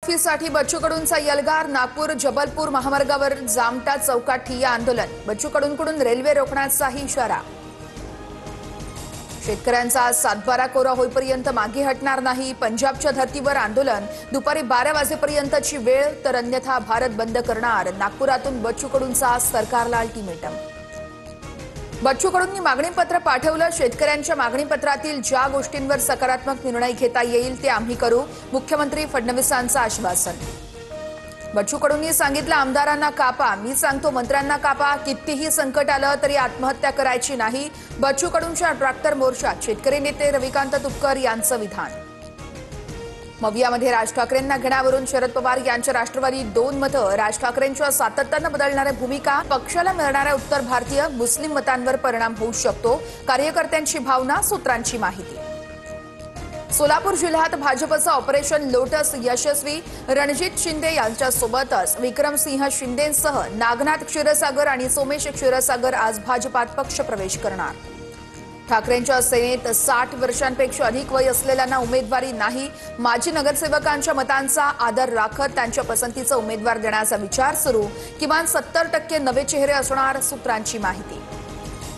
माफीसाठी बच्चू कडूंचा यलगार। नागपूर जबलपूर महामार्गावर जामटा चौकात ठिय्या आंदोलन। बच्चू कडूंकडून रेल्वे रोखण्याचाही इशारा। शेतकऱ्यांचा सातबारा कोरा होईपर्यंत मागे हटणार नाही। पंजाबच्या धर्तीवर आंदोलन। दुपारी 12 वाजेपर्यंतची वेळ, तर अन्यथा भारत बंद करणार। नागपुरातून बच्चू कडूंचा सरकारला अल्टिमेटम। बच्चू कडूंनी मागणीपत्र पाठवलं। शेतकऱ्यांच्या मागणीपत्रातील ज्या गोष्टींवर सकारात्मक निर्णय घेता येईल ते आम्ही करू। मुख्यमंत्री फडणवीसांचं आश्वासन। बच्चू कडूंनी सांगितलं, आमदारांना कापा, मी सांगतो मंत्र्यांना कापा। कितीही संकट आलं तरी आत्महत्या करायची नाही। बच्चू कडूंच्या ट्रॅक्टर मोर्चात शेतकरी नेते रविकांत तुपकर यांचं विधान। मवियामध्ये राज ठाकरेंना घेण्यावरून शरद पवार यांच्या राष्ट्रवादी 2 मतं। राज ठाकरेंच्या सातत्यानं बदलणाऱ्या भूमिका पक्षाला मिळणाऱ्या उत्तर भारतीय मुस्लिम मतांवर परिणाम होऊ शकतो। कार्यकर्त्यांची भावना, सूत्रांची माहिती। सोलापूर जिल्ह्यात भाजपचं ऑपरेशन लोटस यशस्वी। रणजित शिंदे यांच्यासोबतच विक्रमसिंह शिंदेंसह नागनाथ क्षीरसागर आणि सोमेश क्षीरसागर आज भाजपात पक्षप्रवेश करणार। ठाकरेंच्या सेनेत 60 वर्षांपेक्षा अधिक वय असलेल्यांना उमेदवारी नाही। माजी नगरसेवकांच्या मतांचा आदर राखत त्यांच्या पसंतीचा उमेदवार देण्याचा विचार सुरू। किमान 70% नवे चेहरे असणार, सूत्रांची माहिती।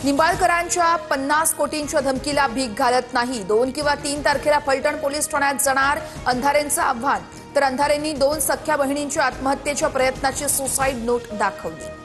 निंबाळकरांच्या 50 कोटींच्या धमकीला भीक घालत नाही। 2 किंवा 3 तारखेला फलटण पोलीस ठाण्यात जाणार अंधारेंचं आव्हान। तर अंधारेंनी 2 सख्ख्या बहिणींच्या आत्महत्येच्या प्रयत्नाची सुसाईड नोट दाखवली।